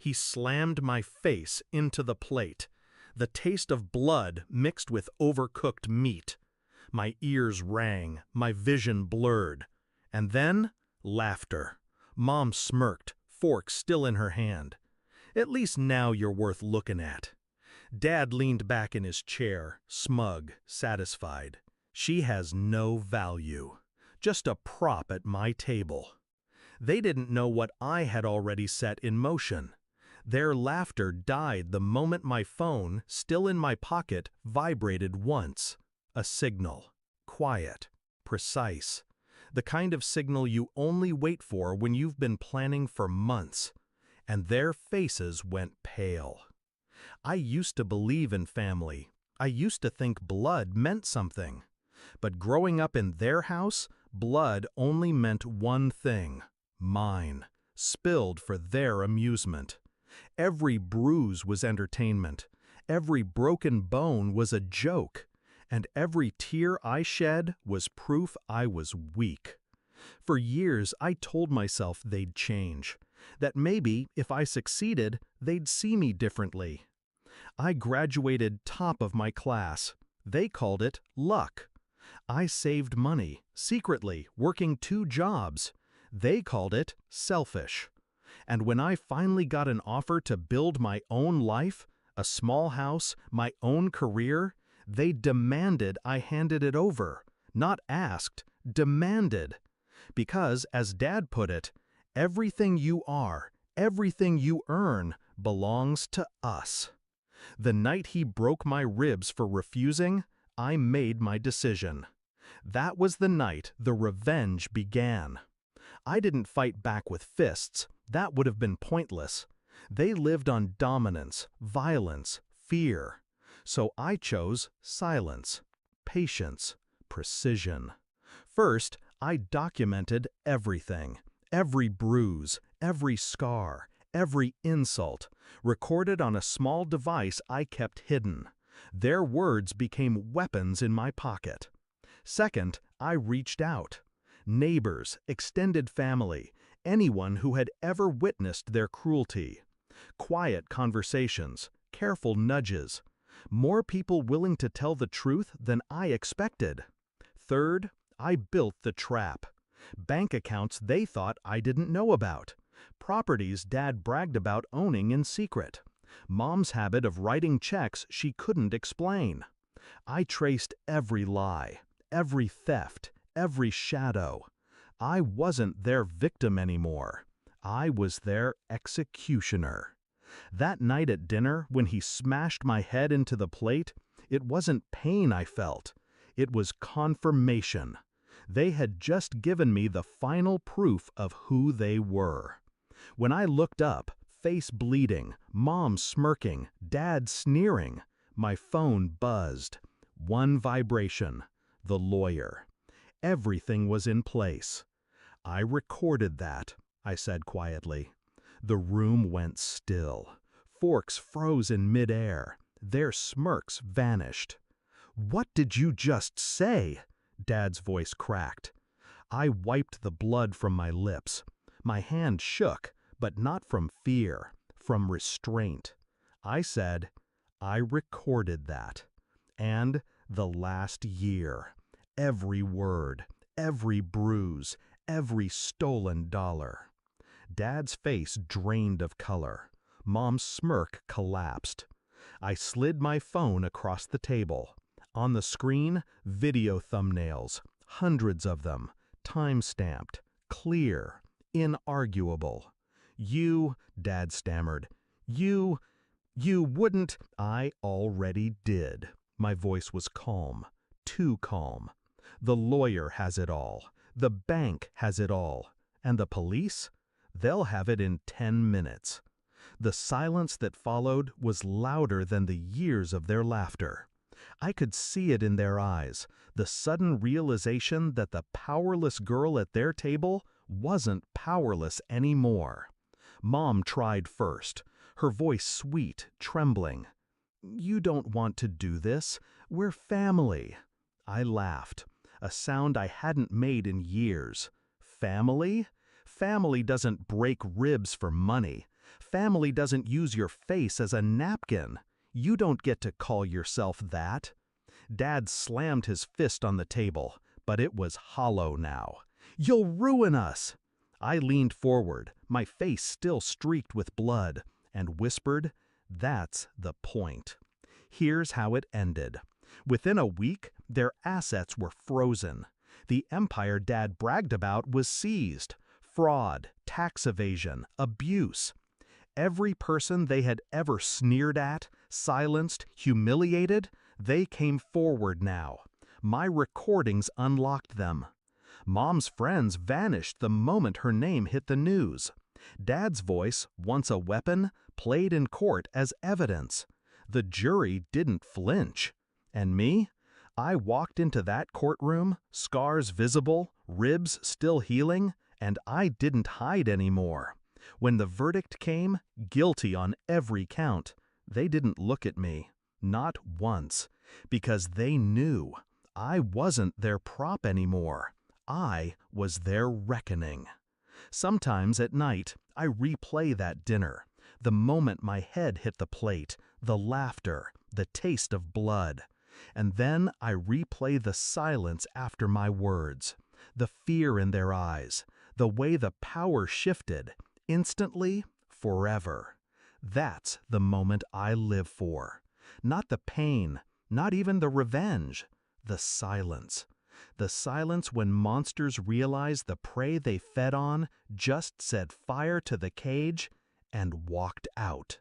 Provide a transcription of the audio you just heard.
he slammed my face into the plate, the taste of blood mixed with overcooked meat. My ears rang, my vision blurred. And then, laughter. Mom smirked, fork still in her hand. "At least now you're worth looking at." Dad leaned back in his chair, smug, satisfied. "She has no value. Just a prop at my table." They didn't know what I had already set in motion. Their laughter died the moment my phone, still in my pocket, vibrated once. A signal. Quiet. Precise. The kind of signal you only wait for when you've been planning for months. And their faces went pale. I used to believe in family. I used to think blood meant something. But growing up in their house, blood only meant one thing. Mine. Spilled for their amusement. Every bruise was entertainment. Every broken bone was a joke. And every tear I shed was proof I was weak. For years, I told myself they'd change. That maybe, if I succeeded, they'd see me differently. I graduated top of my class. They called it luck. I saved money, secretly, working 2 jobs. They called it selfish. And when I finally got an offer to build my own life, a small house, my own career, they demanded I handed it over. Not asked, demanded. Because, as Dad put it, everything you are, everything you earn, belongs to us. The night he broke my ribs for refusing, I made my decision. That was the night the revenge began. I didn't fight back with fists. That would have been pointless. They lived on dominance, violence, fear. So I chose silence, patience, precision. First, I documented everything. Every bruise, every scar, every insult, recorded on a small device I kept hidden. Their words became weapons in my pocket. Second, I reached out. Neighbors, extended family, anyone who had ever witnessed their cruelty. Quiet conversations, careful nudges. More people willing to tell the truth than I expected. Third, I built the trap. Bank accounts they thought I didn't know about. Properties Dad bragged about owning in secret. Mom's habit of writing checks she couldn't explain. I traced every lie, every theft, every shadow. I wasn't their victim anymore. I was their executioner. That night at dinner, when he smashed my head into the plate, it wasn't pain I felt. It was confirmation. They had just given me the final proof of who they were. When I looked up, face bleeding, Mom smirking, Dad sneering, my phone buzzed. One vibration. The lawyer. Everything was in place. "I recorded that," I said quietly. The room went still. Forks froze in midair. Their smirks vanished. "What did you just say?" Dad's voice cracked. I wiped the blood from my lips. My hand shook, but not from fear, from restraint. I said, "I recorded that. And the last year. Every word, every bruise, every stolen dollar." Dad's face drained of color. Mom's smirk collapsed. I slid my phone across the table. On the screen, video thumbnails, hundreds of them, time-stamped, clear, inarguable. "You," Dad stammered, you wouldn't—" "I already did." My voice was calm, too calm. "The lawyer has it all. The bank has it all. And the police? They'll have it in 10 minutes. The silence that followed was louder than the years of their laughter. I could see it in their eyes, the sudden realization that the powerless girl at their table wasn't powerless anymore. Mom tried first, her voice sweet, trembling. "You don't want to do this. We're family." I laughed, a sound I hadn't made in years. Family? Family doesn't break ribs for money. family doesn't use your face as a napkin. You don't get to call yourself that." Dad slammed his fist on the table, but it was hollow now. "You'll ruin us!" I leaned forward, my face still streaked with blood, and whispered, "That's the point." Here's how it ended. Within a week, their assets were frozen. The empire Dad bragged about was seized. Fraud, tax evasion, abuse. Every person they had ever sneered at, silenced, humiliated, they came forward now. My recordings unlocked them. Mom's friends vanished the moment her name hit the news. Dad's voice, once a weapon, played in court as evidence. The jury didn't flinch. And me? I walked into that courtroom, scars visible, ribs still healing, and I didn't hide anymore. When the verdict came, guilty on every count, they didn't look at me, not once, because they knew I wasn't their prop anymore. I was their reckoning. Sometimes at night, I replay that dinner, the moment my head hit the plate, the laughter, the taste of blood. And then I replay the silence after my words, the fear in their eyes, the way the power shifted, instantly, forever. That's the moment I live for. Not the pain, not even the revenge, the silence. The silence when monsters realized the prey they fed on just set fire to the cage and walked out.